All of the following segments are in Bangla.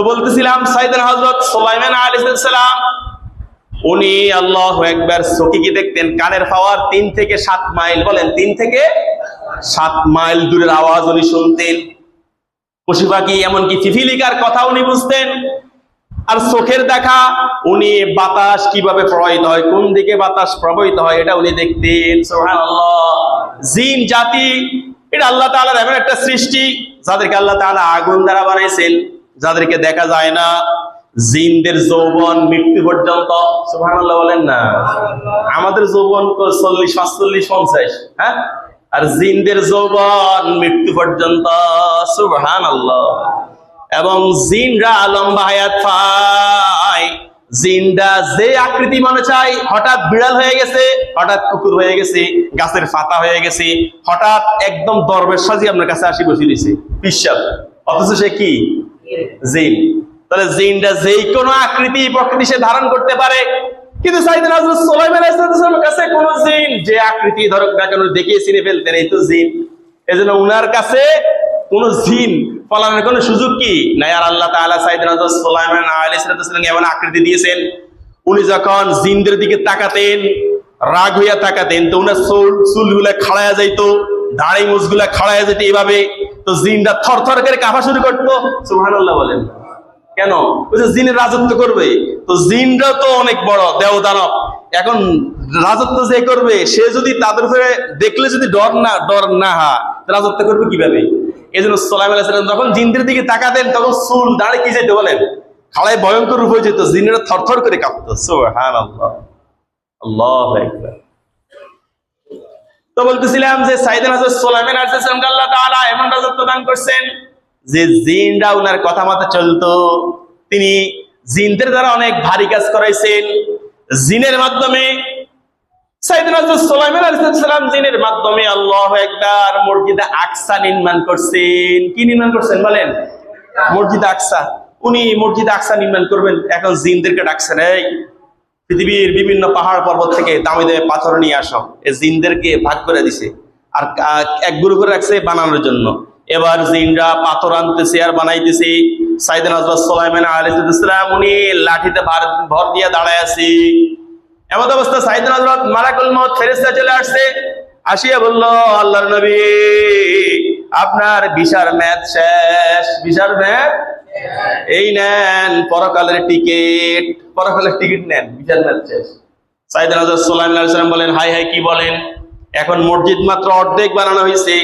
তো বলতেছিলাম সাইয়েদনা হযরত সুলাইমান আলাইহিস সালাম উনি আল্লাহু আকবার চোখে কি দেখতেন? কানের পাওয়ার 3 থেকে 7 মাইল, বলেন 3 থেকে 7 মাইল দূরের আওয়াজ উনি শুনতেন। পশু পাখি এমনকি পিপিলিকার কথা উনি বুঝতেন। আর চোখের দেখা, উনি বাতাস কিভাবে প্রবাহিত হয়, কোন দিকে বাতাস প্রবাহিত হয় এটা উনি দেখতেন। সুবহানাল্লাহ। জিন জাতি এটা আল্লাহ তাআলার এমন একটা সৃষ্টি যাদেরকে আল্লাহ তাআলা আগুন দ্বারা বানাইছেন, যাদেরকে দেখা যায় না। জিনদের যৌবন মৃত্যু পর্যন্ত। সুবহানাল্লাহ বলেন না? আমাদের যৌবন তো 40, 45, 50, হ্যাঁ, আর জিনদের যৌবন মৃত্যু পর্যন্ত। সুবহানাল্লাহ। এবং জিনরা লম্বা হায়াত পায়। জিনরা যে আকৃতি মনে চায়, হঠাৎ বিড়াল হয়ে গেছে, হঠাৎ কুকুর হয়ে গেছে, গাছের পাতা হয়ে গেছে, হঠাৎ একদম দরবেশ সাজি আপনার কাছে আসি বসে দিছে পিশাব, অথচ সে কি? জিন। তাহলে জিনরা যেই কোনো আকৃতি প্রকৃতি সে ধারণ করতে পারে। কিন্তু সাইয়েদনা হযরত সুলাইমান আলাইহিস সালামের কাছে কোন জিন যে আকৃতি ধরক না কেন দেখে চিনে ফেলতেন এই তো জিন। এজন্য উনার কাছে কোন জিন ফলানোর কোন সুযোগ কি নাই। আর আল্লাহ তাআলা সাইয়েদনা হযরত সুলাইমান আলাইহিস সালাম এমন আকৃতি দিয়েছেন, উনি যখন জিনদের দিকে তাকাতেন, রাগ হইয়া তাকাতেন, তো উনার চুলগুলা খাড়ায়া যাইতো, দাড়ি মুছগুলা খাড়ায়া যেত এইভাবে। তো জিনরা থরথর করে কাঁপা শুরু করতো। সুবহানাল্লাহ বলেন। কেন? জিনের রাজত্ব করবে। তো জিনরা তো অনেক বড় দেও দানব, এখন রাজত্ব যে করবে সে যদি তাদের উপরে দেখলে যদি ডর না হয়, রাজত্ব করবে কিভাবে? এই জন্য সুলাইমান আলাইহিস সালাম যখন জিনদের দিকে তাকাতেন তখন চুল দাঁড়ে কি যেতে বলেন, খাড়ায় ভয়ঙ্কর রূপ হয়ে যেত, জিনেরা থরথর করে কাঁপতো। সুবহানাল্লাহ, আল্লাহু আকবার। তো বলতেছিলাম যে সাইয়েদনা হযরত সুলাইমান আলাইহিস সালামকে আল্লাহ তাআলা এমন রাজত্ব দান করছেন যে জিনরা উনার কথা মতো চলতো। তিনি জিনদের দ্বারা অনেক ভারী কাজ করাইছেন। জিনের মাধ্যমে সাইয়েদনা হযরত সুলাইমান আলাইহিস সালাম জিনের মাধ্যমে আল্লাহু আকবার মসজিদে আকসা নির্মাণ করছেন। কি নির্মাণ করছেন বলেন? মসজিদে আকসা। উনি মসজিদে আকসা নির্মাণ করবেন, এখন জিনদেরকে ডাকছেন, এই পৃথিবীর বিভিন্ন পাহাড় পর্বত থেকে দামি দামি পাথর নিয়ে আসো। এই জিনদেরকে ভাগ করে দিছে আর এক গ্রুপ করে রাখছে বানানোর জন্য। এবার জিনরা পাথর আনতেছে আর বানাইতেছে। সাইয়েদনা হযরত সুলাইমান আলাইহিস সালাম উনি লাঠিতে ভর দিয়ে দাঁড়ায় আছে। এমন অবস্থা সাইয়েদনা হযরত মালাকুল মউত ফেরেশতা চলে আসছে, আসিয়া বলল, আল্লাহর নবী আপনার ভিসার মেয়াদ শেষ। ভিসার মেয়াদ এই নেন, পরকালের টিকিট, পরকালের টিকিট নেন, ভিসার মেয়াদ শেষ। সাইয়েদনা হযরত সুলাইমান আলাইহিস সালাম বলেন, হাই হাই, কি বলেন? এখন মসজিদ মাত্র অর্ধেক বানানো হয়েছে,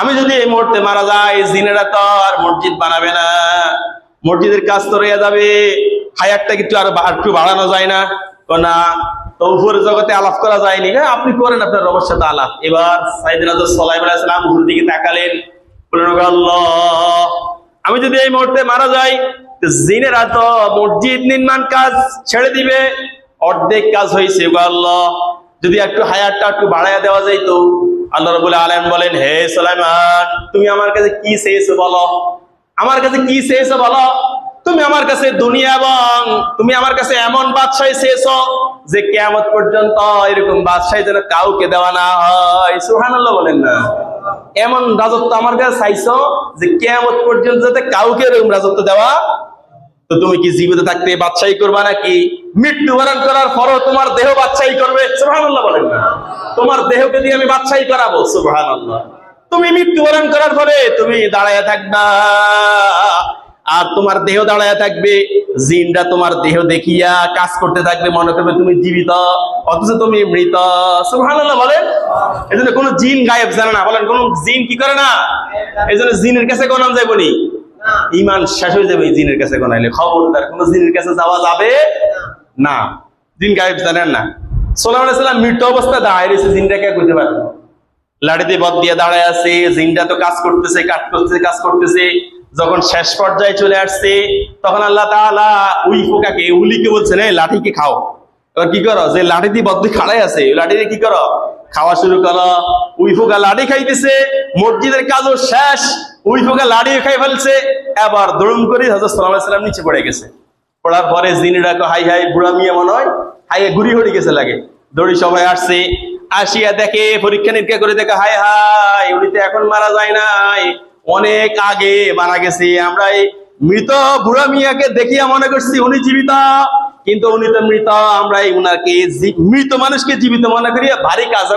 আমি যদি এই মুহূর্তে মারা যাই জিনেরা তো আর মসজিদ বানাবে না, মসজিদের কাজ তো রয়ে যাবে, হায়াতটা একটু আর একটু বাড়ানো যায় না? না, তো উপরের জগতে আলাপ করা যায়নি। হ্যাঁ, আপনি করেন আপনার রবের সাথে আলাপ। এবার সাইয়েদনা হযরত সুলাইমান আলাইহিস সালাম উপরের দিকে তাকালেন, বললেন, আল্লাহ আমি যদি এই মুহূর্তে মারা যাই জিনেরা তো মসজিদ নির্মাণ কাজ ছেড়ে দিবে, অর্ধেক কাজ হয়েছে। আল্লাহ যদি একটু হায়াতটা একটু বাড়াইয়া দেওয়া যাইতো। আল্লাহ রাব্বুল আলামিন বলেন, হে সুলাইমান তুমি আমার কাছে কি চেয়েছো বলো, আমার কাছে কি চেয়েছো বলো। তুমি আমার কাছে দুনিয়া এবং তুমি আমার কাছে এমন বাদশাহী চেয়েছো যে কিয়ামত পর্যন্ত এরকম বাদশাহী যেন কাউকে দেওয়া না হয়। সুবহানাল্লাহ বলেন না? এমন রাজত্ব আমার কাছে চাইছো যে কিয়ামত পর্যন্ত যাতে কাউকে এরকম রাজত্ব দেওয়া। তো তুমি কি জীবিত থাকতে বাদশাহী করবা নাকি মৃত্যুবরণ করার পরও তোমার দেহ বাদশাহী করবে? সুবহানাল্লাহ বলেন না? তোমার দেহকে দিয়ে আমি বাদশাহী করাবো। সুবহানাল্লাহ। তুমি মৃত্যুবরণ করার পরে তুমি দাঁড়ায় থাকবা আর তোমার দেহ দাঁড়ায় থাকবে, জিনরা তোমার দেহ দেখিয়া কাজ করতে থাকবে, মনে করবে তুমি জীবিত অথচ তুমি মৃত। সুবহানাল্লাহ বলেন? এজন্য কোন জিন গায়েব জানে না। বলেন, কোন জিন কি করে না? এজন্য জিনের কাছে গনাম যাইবনি, ঈমান শেষ হয়ে যাবে জিনের কাছে গনাইলে। খবরদার, কোন জিনের কাছে যাওয়া যাবে না। জিন গায়েব জানেন না। সুলাইমান আলাইহিস সালাম মৃত অবস্থায় দাঁড়ায় রয়েছে, জিনরা কে কইতে পারবে? লাঠিতে বদ দিয়ে দাঁড়ায় আছে, জিনটা তো কাজ করতেছে, কাজ করতেছে। যখন শেষ পর্যায়ে চলে আসছে তখন আল্লাহ তাআলা ওই ফোকাকে, উলিকে বলছেন, এই লাঠিকে খাও। এবার কি করো? যে লাঠি দিয়ে বদ দিয়ে খাড়াই আছে, ওই লাঠি দিয়ে কি করো? খাওয়া শুরু করো। ওই ফোকা লাঠি খাইতেছে, মসজিদের কাজও শেষ, ওই ফোকা লাঠি খাই ফেলছে। এবার দড়ুম করে হযরত সুলাইমান আলাইহিস সালাম নিচে পড়ে গেছে। পড়ার পরে জিনেরা কয়, হাই হাই, বুড়া মিয়া মনে হয় হাই ঘুরি হড়ি গেছে লাগে। দড়ি সবাই আসছে, আসিয়া দেখে, পরীক্ষা নিরীক্ষা করে দেখে, হাই হাই উনি তো এখন মারা যায় নাই, অনেক আগে মারা গেছে। আমরা এই মৃত বুড়া মিয়াকে দেখিয়া মনে করছি উনি জীবিত, কিন্তু উনি তো মৃত। আমরা উনাকে মৃত মানুষকে জীবিত মনে করি, ভারী কাজ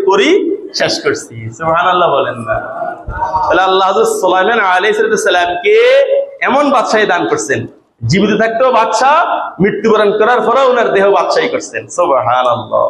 করি শেষ করছি। সুবহানাল্লাহ বলেন না? তাহলে আল্লাহ সুলাইমান আলাইহিস সালামকে এমন বাদশাহী দান করছেন, জীবিত থাকতেও বাদশাহ, মৃত্যুবরণ করার পরেও উনার দেহ বাদশাহী করছেন। সুবহানাল্লাহ।